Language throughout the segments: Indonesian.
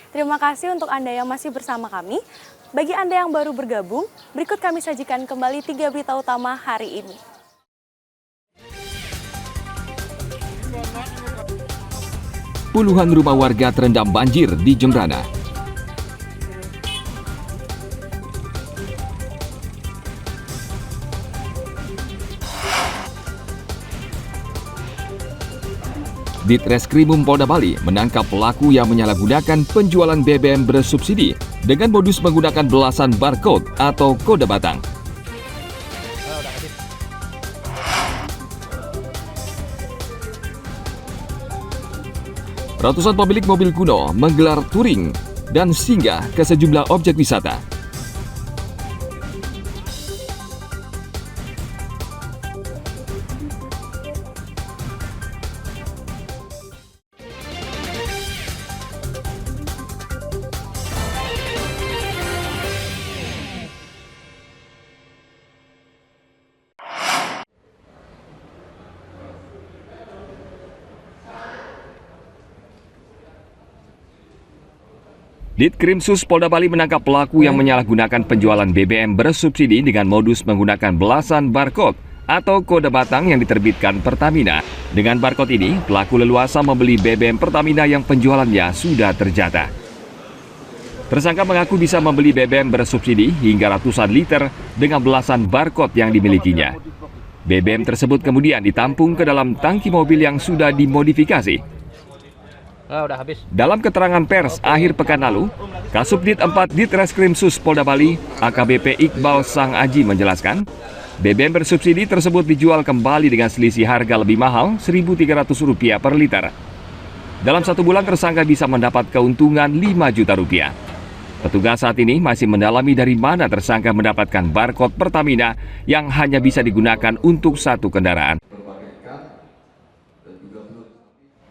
Terima kasih untuk Anda yang masih bersama kami. Bagi Anda yang baru bergabung, berikut kami sajikan kembali 3 berita utama hari ini. Puluhan rumah warga terendam banjir di Jembrana. Ditreskrimum Polda Bali menangkap pelaku yang menyalahgunakan penjualan BBM bersubsidi dengan modus menggunakan belasan barcode atau kode batang. Ratusan pemilik mobil kuno menggelar touring dan singgah ke sejumlah objek wisata. Ditkrimsus Polda Bali menangkap pelaku yang menyalahgunakan penjualan BBM bersubsidi dengan modus menggunakan belasan barcode atau kode batang yang diterbitkan Pertamina. Dengan barcode ini, pelaku leluasa membeli BBM Pertamina yang penjualannya sudah terjata. Tersangka mengaku bisa membeli BBM bersubsidi hingga ratusan liter dengan belasan barcode yang dimilikinya. BBM tersebut kemudian ditampung ke dalam tangki mobil yang sudah dimodifikasi. Dalam keterangan pers akhir pekan lalu, Kasubdit 4 Ditreskrimsus Polda Bali, AKBP Iqbal Sang Aji menjelaskan, BBM bersubsidi tersebut dijual kembali dengan selisih harga lebih mahal Rp1.300 per liter. Dalam 1 bulan tersangka bisa mendapat keuntungan Rp5 juta. Petugas saat ini masih mendalami dari mana tersangka mendapatkan barcode Pertamina yang hanya bisa digunakan untuk satu kendaraan.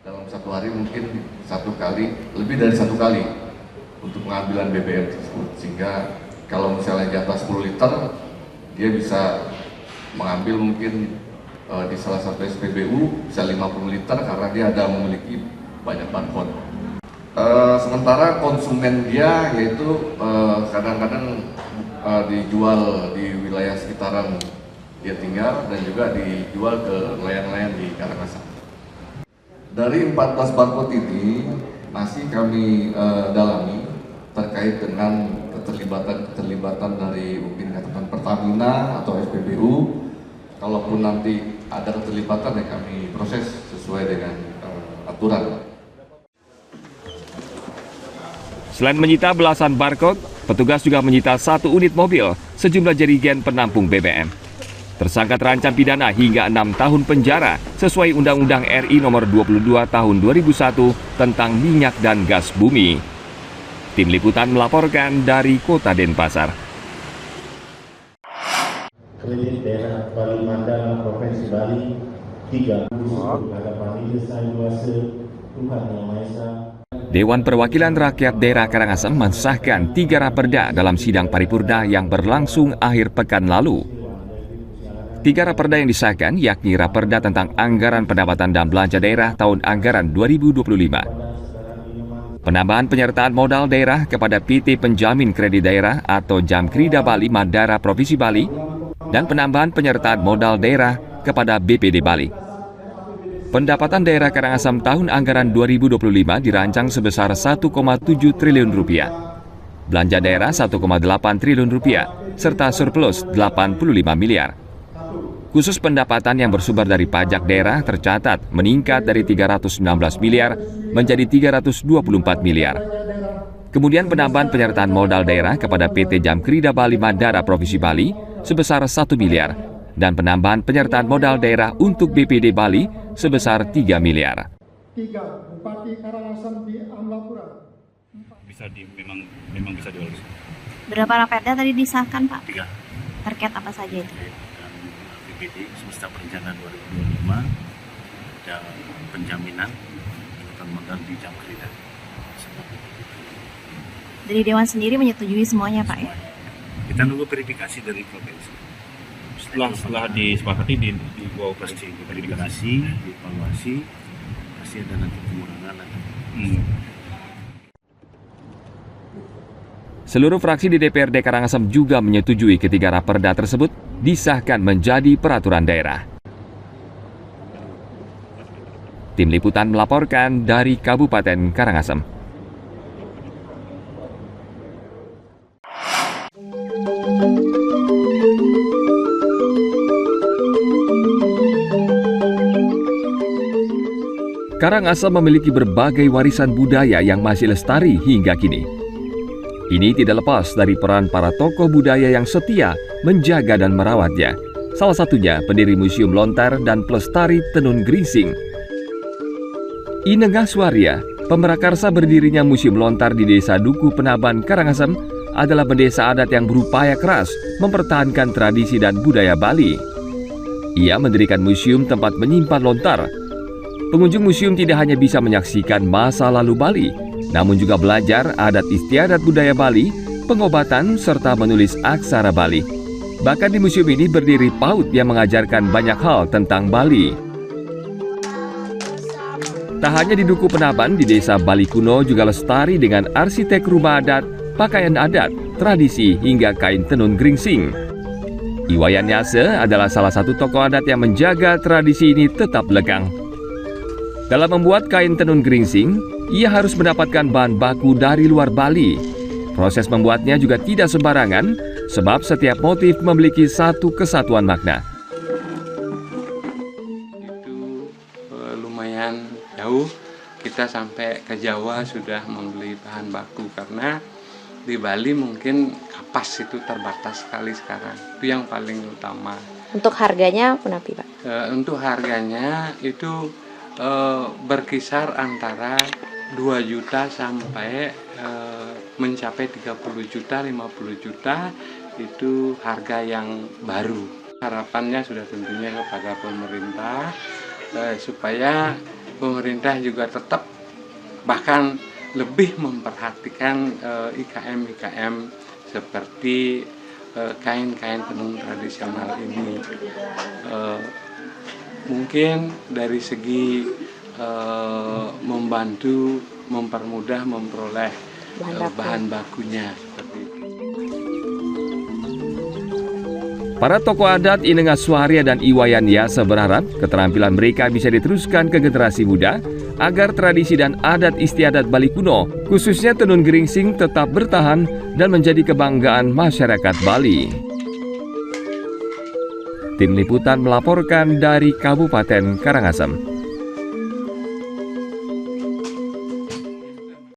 Dalam 1 hari mungkin 1 kali, lebih dari 1 kali untuk pengambilan BBM tersebut, sehingga kalau misalnya jatah 10 liter dia bisa mengambil mungkin di salah satu SPBU bisa 50 liter karena dia ada memiliki banyak barcode. Sementara konsumen dia yaitu kadang-kadang dijual di wilayah sekitaran dia tinggal dan juga dijual ke nelayan-nelayan di Karangasem. Dari 14 barcode ini masih kami dalami terkait dengan keterlibatan dari mungkin katakan Pertamina atau SPBU. Kalaupun nanti ada keterlibatan ya kami proses sesuai dengan aturan. Selain menyita belasan barcode, petugas juga menyita 1 unit mobil, sejumlah jerigen penampung BBM. Tersangka terancam pidana hingga 6 tahun penjara sesuai Undang-Undang RI Nomor 22 Tahun 2001 tentang minyak dan gas bumi. Tim Liputan melaporkan dari Kota Denpasar. Kredit daerah Bali Mandala Provinsi Bali 3 hadapan Sang Kuasa Tuhan Yang Maha Esa. Dewan Perwakilan Rakyat Daerah Karangasem mensahkan 3 raperda dalam sidang paripurna yang berlangsung akhir pekan lalu. 3 raperda yang disahkan yakni raperda tentang anggaran pendapatan dan belanja daerah tahun anggaran 2025, penambahan penyertaan modal daerah kepada PT Penjamin Kredit Daerah atau Jamkrida Bali Mandara Provinsi Bali, dan penambahan penyertaan modal daerah kepada BPD Bali. Pendapatan daerah Karangasem tahun anggaran 2025 dirancang sebesar Rp1,7 triliun, belanja daerah Rp1,8 triliun, serta surplus Rp85 miliar. Khusus pendapatan yang bersumber dari pajak daerah tercatat meningkat dari Rp319 miliar menjadi Rp324 miliar. Kemudian penambahan penyertaan modal daerah kepada PT Jamkrida Bali Mandara Provinsi Bali sebesar Rp1 miliar dan penambahan penyertaan modal daerah untuk BPD Bali sebesar Rp3 miliar. 3. Bupati Karangasem di Amlapura. Memang bisa diurus. Berapa raperda tadi disahkan, Pak? 3. Terkait apa saja itu? BPD semesta perencanaan 2025 dan penjaminan modal di Jamkrida. Dari Dewan sendiri menyetujui semuanya, Pak, ya? Kita nunggu verifikasi dari provinsi. Setelah disepakati dibawa ke verifikasi, dievaluasi, pasti ada nanti pengurangan. Seluruh fraksi di DPRD Karangasem juga menyetujui ketiga raperda tersebut disahkan menjadi peraturan daerah. Tim Liputan melaporkan dari Kabupaten Karangasem. Karangasem memiliki berbagai warisan budaya yang masih lestari hingga kini. Ini tidak lepas dari peran para tokoh budaya yang setia menjaga dan merawatnya. Salah satunya pendiri Museum Lontar dan Pelestari Tenun Gringsing. Inengah Suarya, pemerakarsa berdirinya Museum Lontar di Desa Duku Penaban, Karangasem, adalah pendesa adat yang berupaya keras mempertahankan tradisi dan budaya Bali. Ia mendirikan museum tempat menyimpan lontar. Pengunjung museum tidak hanya bisa menyaksikan masa lalu Bali, namun juga belajar adat istiadat budaya Bali, pengobatan, serta menulis aksara Bali. Bahkan di museum ini berdiri PAUD yang mengajarkan banyak hal tentang Bali. Tak hanya di Duku Penaban, di desa Bali kuno juga lestari dengan arsitek rumah adat, pakaian adat, tradisi, hingga kain tenun gringsing. Iwayan Yase adalah salah satu tokoh adat yang menjaga tradisi ini tetap lekang. Dalam membuat kain tenun gringsing, ia harus mendapatkan bahan baku dari luar Bali. Proses membuatnya juga tidak sembarangan, sebab setiap motif memiliki satu kesatuan makna. Itu lumayan jauh, kita sampai ke Jawa sudah membeli bahan baku, karena di Bali mungkin kapas itu terbatas sekali sekarang. Itu yang paling utama. Untuk harganya berapa, Pak? Untuk harganya itu berkisar antara 2 juta sampai mencapai 30 juta, 50 juta, itu harga yang baru. Harapannya sudah tentunya kepada pemerintah, supaya pemerintah juga tetap bahkan lebih memperhatikan IKM-IKM seperti kain-kain tenun tradisional ini. Mungkin dari segi membantu, mempermudah memperoleh bahan bakunya seperti itu. Para tokoh adat Inengah Suarya dan Iwayan Yase berharap keterampilan mereka bisa diteruskan ke generasi muda agar tradisi dan adat istiadat Bali kuno, khususnya tenun gringsing, tetap bertahan dan menjadi kebanggaan masyarakat Bali. Tim Liputan melaporkan dari Kabupaten Karangasem.